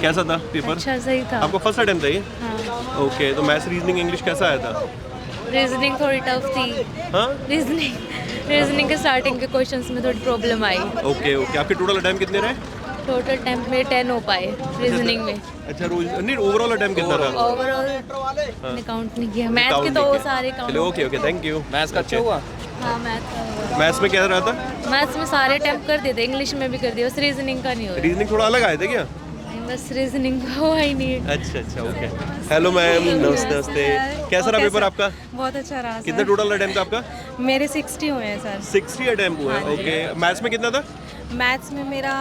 कैसा था पेपर? अच्छा सही था। आपका फर्स्ट अटेम्प्ट था ये? हाँ। ओके, तो मैथ्स, रीजनिंग, इंग्लिश कैसा आया था? रीजनिंग थोड़ी टफ थी। हाँ, रीजनिंग के स्टार्टिंग के क्वेश्चंस में थोड़ी प्रॉब्लम आई। Okay okay. आपके टोटल अटेम्प्ट कितने रहे? टोटल टाइम में 10 हो पाए रीजनिंग में। अच्छा, रोज नहीं, ओवरऑल अटेम्प्ट कितना था? ओवरऑल मैंने काउंट नहीं किया। मैथ के Count तो नहीं वो किया। सारे चलो, count. Okay okay, thank you. Maths का अच्छा हुआ? हाँ मैथ मैथ्स में क्या रहा था? मैथ्स में सारे अटेम्प्ट कर दिए थे, इंग्लिश में भी कर दिया, बस रीजनिंग का नहीं हुआ। रीजनिंग थोड़ा अलग आया था क्या? बस रीजनिंग का हुआ ही नहीं। अच्छा अच्छा, ओके। हेलो मैम, नमस्ते नमस्ते। कैसा रहा पेपर आपका? बहुत अच्छा रहा कितना टोटल अटेम्प्ट था आपका? मेरे 60 हुए हैं सर। 60 अटेम्प्ट हुआ है, ओके। मैथ्स में कितना था? मैथ्स में मेरा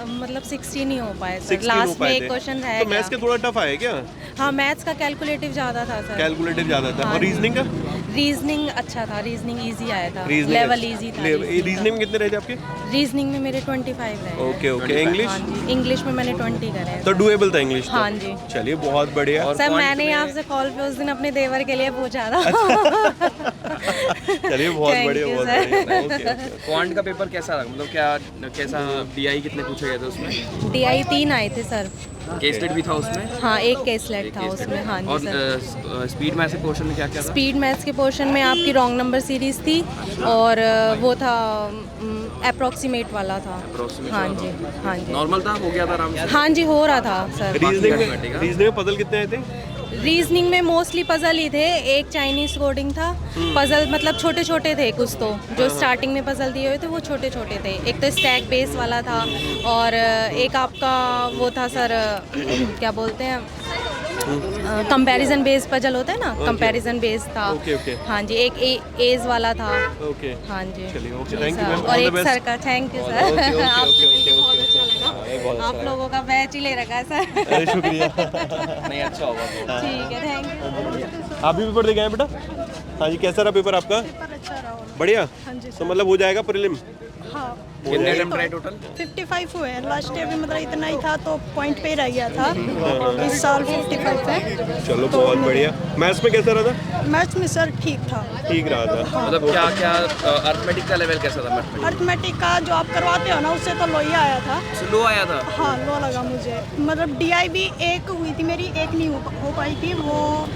मतलब 16 नहीं हो पाए सर। 16 हो लास्ट में पाए एक थे। क्वेश्चन है तो मैथ्स के थोड़ा टफ आया क्या? हाँ मैथ्स का कैलकुलेटिव ज़्यादा था सर। कैलकुलेटिव ज्यादा था। हाँ और जी। रीजनिंग का? रीजनिंग अच्छा था, रीजनिंग इजी आया था, रीजनिंग लेवल इजी था। रीजनिंग में कितने रहे थे आपके? रीजनिंग में मेरे 25 रहे। Okay okay. इंग्लिश? हाँ जी, इंग्लिश में मैंने 20 करे हैं तो सर। डुएबल था इंग्लिश तो? हाँ जी। चलिए, बहुत बढ़िया। और सर quant मैंने में- आपसे कॉल पे उस दिन अपने देवर के लिए पूछा था। चलिए, बहुत Thank बढ़िया, you, बहुत sir. बढ़िया। Okay okay. क्वांट का पेपर कैसा रहा? मतलब क्या कैसा डीआई कितने पूछे गए थे उसमें? DI 3 आए थे सर। केस स्टडी भी था उसमें? हाँ एक केसलेट था case study। उसमें। हाँ और जी सर। स्पीड मैथ्स के क्वेश्चन में क्या क्या था? स्पीड मैथ्स के पोर्शन में आपकी रॉन्ग नंबर सीरीज थी और वो था अप्रोक्सीमेट वाला था। Approximate हाँ वाला जी हाँ जी नॉर्मल था, हो गया था आराम से? हाँ जी हो रहा था सर। रीजनिंग में पजल कितने आए थे? रीजनिंग में मोस्टली पजल ही थे, एक चाइनीज कोडिंग था। पजल मतलब छोटे छोटे थे कुछ तो, जो स्टार्टिंग में पजल दिए हुए थे वो छोटे छोटे थे। एक तो स्टैक बेस वाला था और एक आपका वो था सर क्या बोलते हैं कंपैरिजन बेस पजल होता है ना, कंपैरिजन बेस था। ओके ओके हाँ जी, एक एज वाला था। ओके। हाँ जी चलिए, ओके, जी थैंक यू सर। मैम, और ऑल द एक बेस्ट। सर का thank you okay, sir. Okay, okay, आपसे ओके, मिलके ओके, बहुत ओके, अच्छा बहुत लगा। अच्छा आप लगा। लोगों का बैच ही ले रखा है सर। अरे शुक्रिया। नहीं, अच्छा होगा तो। ठीक है, थैंक यू। आप भी पेपर दे गए हैं बेटा? हाँ जी, कैसा रहा पेपर आपका? पेपर अच्छा रहा। बढ़िया। हाँ जी तो मतलब हो जाएगा प्रीलिम? हाँ कितने अटेम्प्ट रहे टोटल? 55 हुए हैं। लास्ट ईयर भी मतलब इतना ही था तो पॉइंट पे रह गया था। इस साल 55 है। चलो, बहुत बढ़िया। मैथ्स में कैसा रहा था? मैथ्स में सर ठीक था। ठीक रहा था। मतलब क्या क्या अर्थमेटिक का लेवल कैसा था? मैथमेटिक्स अर्थमेटिक का जो आप करवाते हो ना उससे तो लो ही आया था। लो आया था? हाँ लो लगा मुझे। मतलब DI भी एक हुई थी मेरी, एक नहीं हो पाई थी, वो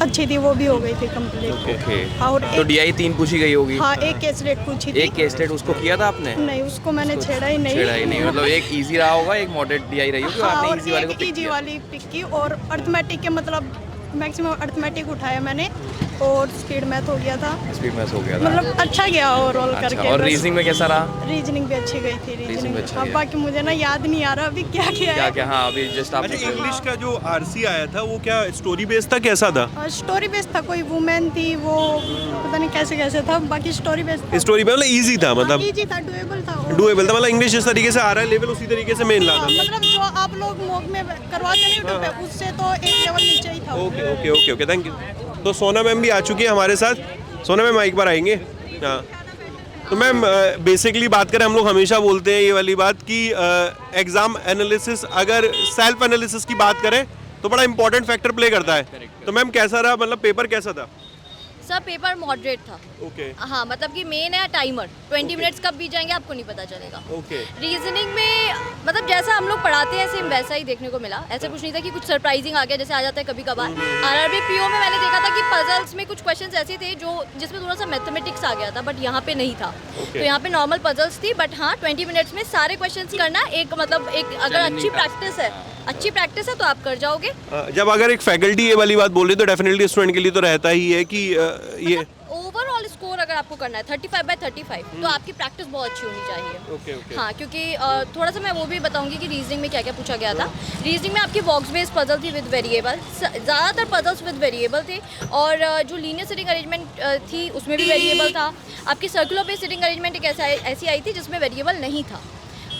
अच्छी थी, वो भी हो गई थी कंप्लीट। ओके। और तो डीआई 3 पूछी गई होगी? हाँ एक केस रेट पूछी थी। एक केस स्टेट उसको किया था आपने? नहीं उसको मैंने छेड़ा ही नहीं। छेड़ा ही नहीं, मतलब एक इजी रहा होगा, एक मॉडरेट डीआई रही होगी, हाँ, आपने और इजी वाले को एक पिक इजी किया। वाली पिक की और अर्थमेटिक के मतलब मैक्सिमम अर्थमेटिक उठाया मैंने और स्पीड मैथ हो गया था। स्पीड मैथ्स हो गया था। मतलब अच्छा गया ओवरऑल अच्छा, करके। और बस रीजनिंग में कैसा रहा? रीजनिंग भी अच्छी गई थी। रीजनिंग भी अच्छा अब गया। बाकी मुझे ना याद नहीं आ रहा अभी क्या क्या क्या है। क्या? हाँ अभी जस्ट आपने अच्छा, इंग्लिश का जो आरसी आया था वो क्या स्टोरी बेस्ड था, कैसा था? स्टोरी बेस्ड था, कोई वुमेन थी, वो पता नहीं कैसे कैसे था, बाकी स्टोरी बेस्ड था। स्टोरी मतलब इजी था, मतलब इजी था, डुएबल था। और- डुएबल था, मतलब इंग्लिश जिस तरीके से आ रहा है लेवल उसी तरीके से मेन हाँ, लाना। मतलब जो आप लोग मॉक में करवाते नहीं यूट्यूब पे, उससे तो एक लेवल नीचे ही था। Okay okay okay okay, thank you. तो सोना मैम भी आ चुकी है हमारे साथ। सोना मैम एक बार आएंगे। हाँ, तो मैम बेसिकली बात करें, हम लोग हमेशा बोलते हैं ये वाली बात कि एग्ज़ाम एनालिसिस, अगर सेल्फ एनालिसिस की बात करें तो बड़ा इंपॉर्टेंट फैक्टर प्ले करता है। तो मैम कैसा रहा, मतलब पेपर कैसा था? सर पेपर मॉडरेट था। ओके हाँ मतलब कि मेन है टाइमर, 20 मिनट्स कब बीत जाएंगे आपको नहीं पता चलेगा। ओके रीजनिंग में मतलब जैसा हम लोग पढ़ाते हैं सेम वैसा ही देखने को मिला। ऐसा कुछ नहीं था कि कुछ सरप्राइजिंग आ गया जैसे आ जाता है कभी कभार। RRB PO में मैंने देखा था कि पजल्स में कुछ क्वेश्चंस ऐसे थे जो जिसमें थोड़ा सा मैथमेटिक्स आ गया था, बट यहाँ पे नहीं था। तो यहाँ पे नॉर्मल पजल्स थी, बट हाँ 20 मिनट्स में सारे क्वेश्चंस करना एक मतलब एक अगर अच्छी प्रैक्टिस है तो आप कर जाओगे। जब अगर एक फैकल्टी ये वाली बात बोल रही है तो डेफिनेटली स्टूडेंट के लिए तो रहता ही है कि ये ओवरऑल स्कोर अगर आपको करना है 35/35 तो आपकी प्रैक्टिस बहुत अच्छी होनी चाहिए। ओके ओके हाँ क्योंकि थोड़ा सा मैं वो भी बताऊंगी कि रीजनिंग में क्या क्या पूछा गया था। रीजनिंग में आपकी बॉक्स बेस्ड पजल थी विद वेरिएबल, ज़्यादातर पजल्स विद वेरिएबल थे। और जो लीनियर सिटिंग अरेंजमेंट थी उसमें भी वेरिएबल था। आपकी सर्कुलर बेस्ड सिटिंग अरेंजमेंट एक ऐसी आई थी जिसमें वेरिएबल नहीं था।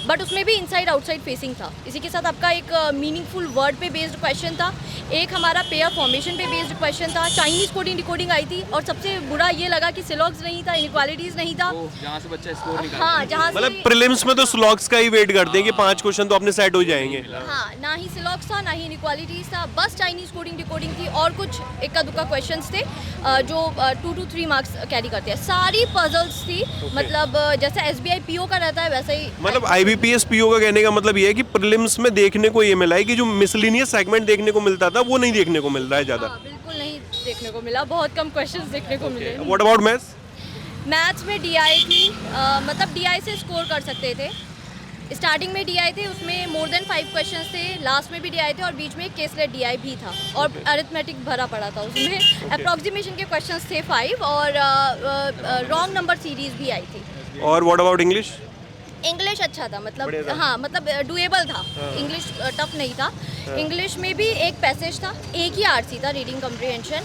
बट उसमें भी इनसाइड आउटसाइड फेसिंग था। इसी के साथ आपका एक मीनिंगफुल वर्ड पे बेस्ड क्वेश्चन था, एक हमारा पेयर फॉर्मेशन पे बेस्ड क्वेश्चन था, चाइनीज़ कोडिंग डिकोडिंग आई थी, और सबसे बुरा ये लगा कि सिलॉग्स नहीं था, इनइक्वालिटीज़ नहीं था। जहाँ से बच्चा स्कोर निकाल हाँ, जहाँ मतलब से प्रीलिम्स में तो स्लॉग्स का ही वेट करते हैं कि 5 क्वेश्चन तो अपने सेट हो जाएंगे। हाँ, ना ही सिलॉग्स था, ना ही इनइक्वालिटीज़ था, बस चाइनीज़ कोडिंग डिकोडिंग थी और कुछ इक्का दुक्का क्वेश्चंस थे जो 2 to 3 मार्क्स कैरी करते हैं। सारी पजल्स थी, मतलब जैसे SBI PO का रहता है वैसा ही। मतलब IBPS PO का कहने का मतलब ये है कि प्रीलिम्स में देखने को ये मिला है कि जो मिसलिनियस सेगमेंट देखने को मिलता था वो नहीं देखने को मिल रहा है ज़्यादा। हाँ, बिल्कुल नहीं देखने को मिला, बहुत कम क्वेश्चंस देखने को मिले। What about maths? मैथ्स में DI थी, मतलब DI से स्कोर कर सकते थे। स्टार्टिंग में DI थे, उसमें मोर देन 5 क्वेश्चंस थे, लास्ट में भी DI थे और बीच में केसलेट DI भी था और अरिथमेटिक भरा पड़ा था उसमें। अप्रॉक्सीमेशन के क्वेश्चंस थे 5 और रॉन्ग नंबर सीरीज भी आई थी। और व्हाट अबाउट इंग्लिश? इंग्लिश अच्छा था, मतलब हाँ, मतलब डुएबल था, इंग्लिश टफ नहीं था। इंग्लिश में भी एक पैसेज था, एक ही RC था, रीडिंग कम्प्रिहेंशन,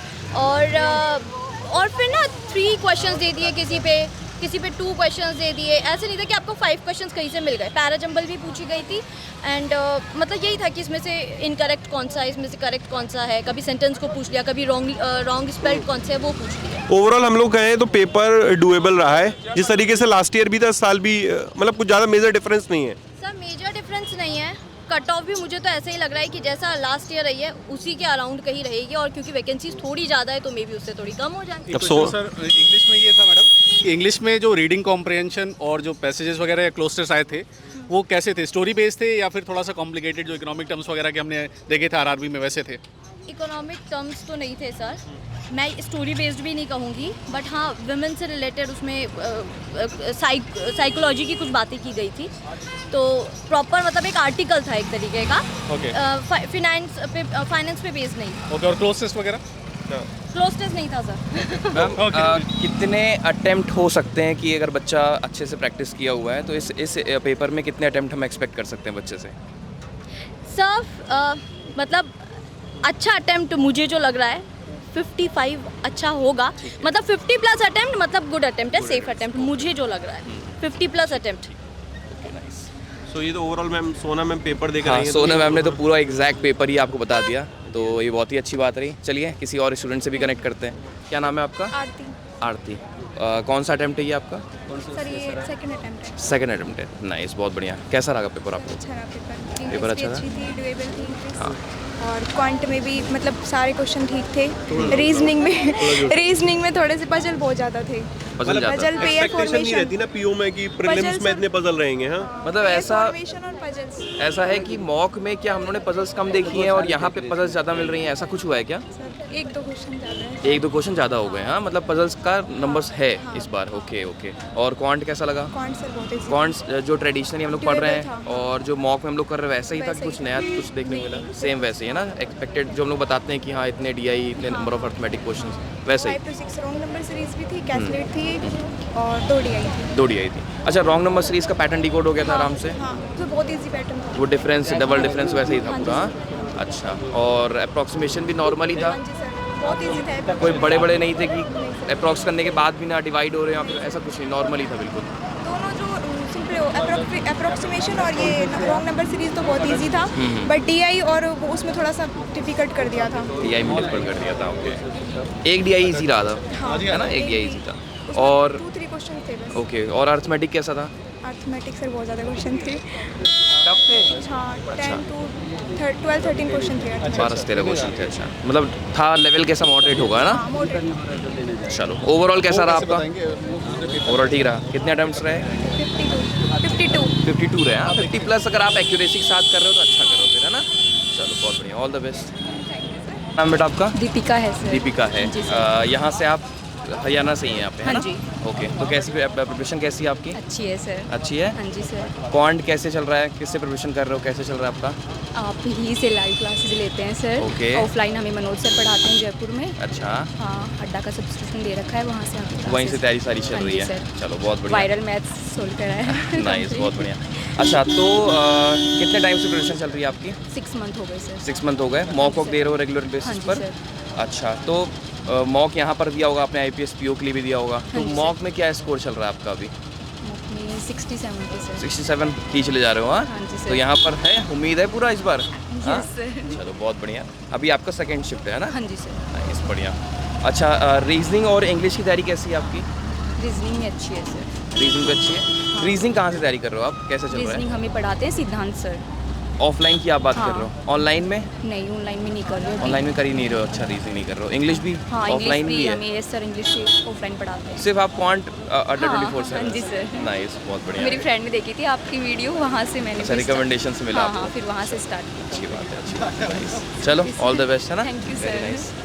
और फिर ना 3 क्वेश्चंस दे दिए किसी पे 2 क्वेश्चंस दे दिए। ऐसे नहीं था कि आपको 5 क्वेश्चंस कहीं से मिल गए। पैराजंबल भी पूछी गई थी एंड मतलब यही था कि इसमें से इनकरेक्ट कौन सा है, इसमें से करेक्ट कौन सा है। कभी सेंटेंस को पूछ लिया, कभी रॉन्ग स्पेल्ड कौन सा है वो पूछ लिया। ओवरऑल हम लोग कहें तो पेपर डुएबल रहा है, जिस तरीके से लास्ट ईयर भी था, इस साल भी मतलब कुछ ज़्यादा मेजर डिफरेंस नहीं है। सर मेजर डिफरेंस नहीं है, कट ऑफ भी मुझे तो ऐसे ही लग रहा है कि जैसा लास्ट ईयर रही है उसी के अराउंड कहीं रहेगी, और क्योंकि वैकेंसीज थोड़ी ज़्यादा है तो मे बी उससे थोड़ी कम हो जाए। अब सो सर इंग्लिश में ये था मैडम कि इंग्लिश में जो रीडिंग कॉम्प्रिहेंशन और जो पैसेजेस वगैरह या क्लोस्टर्स आए थे वो कैसे थे? स्टोरी बेस्ड थे या फिर थोड़ा सा कॉम्प्लिकेटेड जो इकोनॉमिक टर्म्स वगैरह के हमने देखे थे RRB में वैसे थे? इकोनॉमिक टर्म्स तो नहीं थे सर, मैं स्टोरी बेस्ड भी नहीं कहूँगी, बट हाँ वुमेन से रिलेटेड उसमें साइकोलॉजी की कुछ बातें की गई थी, तो प्रॉपर मतलब एक आर्टिकल था एक तरीके का। ओके फाइनेंस पे बेस्ड नहीं। ओके, और क्लोज टेस्ट वगैरह? क्लोज टेस्ट नहीं था सर। मैम कितने अटेम्प्ट हो सकते हैं कि अगर बच्चा अच्छे से प्रैक्टिस किया हुआ है तो इस पेपर में कितने अटेम्प्ट हम एक्सपेक्ट कर सकते हैं बच्चे से? सर मतलब अच्छा अटेम्प्ट मुझे जो लग रहा है 55 अच्छा होगा, मतलब 50+ अटेम्प्ट मतलब गुड अटेम्प्ट है, सेफ अटेम्प्ट मुझे जो लग रहा है 50+ अटेम्प्ट। सो ये तो ओवरऑल मैम सोना मैम पेपर देख हाँ, रही हैं, सोना मैम ने तो पूरा एग्जैक्ट पेपर ही आपको बता दिया, तो ये बहुत ही अच्छी बात रही। चलिए किसी और स्टूडेंट से भी कनेक्ट करते हैं। क्या नाम है आपका? आरती। आरती। कौन सा अटेम्प्ट है ये आपका? सर ये सेकंड अटेम्प्ट है। सेकंड अटेम्प्ट है। नाइस, बहुत बढ़िया। कैसा रहा पेपर आपको? अच्छा रहा पेपर। पेपर अच्छा था? अच्छी थी, डुएबल थी इंग्लिश। हाँ। और क्वांट में भी मतलब सारे क्वेश्चन ठीक थे। रीजनिंग में थोड़े से पजल बहुत ज़्यादा थे। पजल ज़्यादा? पजल पेयर एक्सपेक्टेशन नहीं फॉर्मेशन रहती ना PO में कि प्रीलिम्स में इतने पजल रहेंगे। हाँ मतलब ऐसा फॉर्मेशन और पजल्स। ऐसा है कि मॉक में क्या हम लोगों ने पजल्स कम देखी हैं और यहाँ पे पजल्स ज़्यादा मिल रही हैं, ऐसा कुछ हुआ है क्या? सर 1-2 क्वेश्चन ज़्यादा है। 1-2 क्वेश्चन ज़्यादा हो गए। हाँ, मतलब पजल्स का नंबर्स है इस बार। Okay okay. और क्वांट कैसा लगा? क्वांट सर बहुत easy। क्वांट्स जो ट्रेडिशनली हम लोग पढ़ रहे हैं Doable था। और जो मॉक में हम लोग कर रहे हैं वैसे ही था कि वैसे कुछ ही नया था। कुछ देखने को मिला? सेम वैसे ही है ना, एक्सपेक्टेड जो हम लोग बताते हैं कि हाँ इतने DI इतने नंबर ऑफ अर्थमेटिक क्वेश्चंस, वैसे ही 5 to 6 रॉन्ग नंबर सीरीज भी थी, कैलकुलेट थी और 2 DI थी। 2 DI थी। अच्छा, रॉन्ग नंबर सीरीज का पैटर्न डिकोड हो गया था आराम से? हाँ, तो बहुत इजी पैटर्न था। वो डिफरेंस डबल डिफरेंस वैसे ही था हाँ जी, पूरा? हाँ? अच्छा, और अप्रॉक्सीमेशन भी नॉर्मल ही था? हाँ जी सर, बहुत इजी था। कोई बड़े बड़े नहीं थे कि अप्रॉक्स करने के बाद भी ना डिवाइड हो रहे हैं, ऐसा कुछ नहीं, नॉर्मल ही था बिल्कुल? दोनों जो सिंपल अप्रोक्सीमेशन और ये रॉन्ग नंबर सीरीज तो बहुत इजी था, बट DI और वो उसमें थोड़ा सा डिफिकल्ट कर दिया था। DI में डिफिकल्ट कर दिया था। ओके, एक DI इजी रहा था है ना, एक DI इजी था। और 2-3 क्वेश्चन थे बस। ओके, और अर्थमेटिक कैसा था? अर्थमेटिक सर बहुत ज़्यादा क्वेश्चन थे। टफ थे? हाँ, 10 to 12-13 क्वेश्चन थे। 12-13 क्वेश्चन थे। अच्छा, मतलब था लेवल कैसा, मॉडरेट होगा है ना? हाँ, moderate। चलो, ओवरऑल कैसा रहा आपका? ओवरऑल ठीक रहा। कितने अटेम्प्ट्स रहे? 52 रहे। हाँ, 50+ अगर आप एक्यूरेसी के साथ कर रहे हो तो अच्छा करो फिर, है ना? चलो बहुत बढ़िया, ऑल द बेस्ट। नाम बेटा आपका? दीपिका है सर। दीपिका है। यहाँ से आप हरियाणा से ही हैं यहाँ पे, है हाँ ना? जी। ओके, तो कैसी प्रिपरेशन कैसी है आपकी? अच्छी है सर। अच्छी है? हाँ जी सर। क्वांट कैसे चल रहा है? किससे प्रिपरेशन कर रहे हो? कैसे चल रहा है आपका? आप ही से लाइव क्लासेस लेते हैं सर। ओके। ऑफलाइन हमें मनोज सर पढ़ाते हैं जयपुर में। अच्छा, हाँ, अड्डा का सब्सक्रिप्शन ले रखा है, वहाँ से हम वहीं से तैयारी सारी चल हाँ रही जी है? सर। चलो बहुत बढ़िया। वायरल मैथ्स सोल्व करा है। नाइस, बहुत बढ़िया। अच्छा, तो कितने टाइम से प्रिपरेशन चल रही है आपकी? 6 मंथ हो गए सर। 6 मंथ हो गए। मॉक वॉक दे रहे हो रेगुलर हाँ बेसिस जी पर? सर। अच्छा, तो मॉक यहाँ पर दिया होगा आपने, IPS PO के लिए भी दिया होगा, तो हाँ जी मॉक में क्या स्कोर चल रहा है आपका अभी? ये 60 70 सर 67 खींच ले जा रहे हो हाँ हाँ जी, सर। तो यहाँ पर है उम्मीद है पूरा इस बार हाँ सर चलो बहुत बढ़िया अभी आपका सेकंड शिफ्ट है ना हाँ जी सर नाइस बढ़िया अच्छा रीजनिंग और इंग्लिश की तैयारी कैसी है आपकी रीजनिंग अच्छी है सर रीजनिंग भी अच्छी है रीजनिंग कहाँ से तैयारी कर रहे हो आप कैसे चल रहा रीजनिंग है हमें पढ़ाते हैं सिद्धांत सर ऑफलाइन की आप बात कर हाँ। रहे हो ऑनलाइन में नहीं ऑनलाइन में नहीं कर रहे हो ऑनलाइन में कर ही नहीं रहे हो अच्छा रीजनिंग नहीं कर रहे हो इंग्लिश भी हाँ ऑफलाइन इंग्लिश भी भी है हमें सर इंग्लिश ऑफलाइन पढ़ाते हैं सिर्फ आप क्वांट अड्डा हाँ, 24/7 हाँ जी, सर। नाइस बहुत बढ़िया मेरी फ्रेंड ने देखी थी आपकी वीडियो वहाँ से मैंने अच्छा भी रिकमेंडेशन से मिला हाँ हाँ आपको फिर वहाँ से स्टार्ट किया अच्छी बात है nice. चलो ऑल द बेस्ट है ना Thank you, Very sir. nice.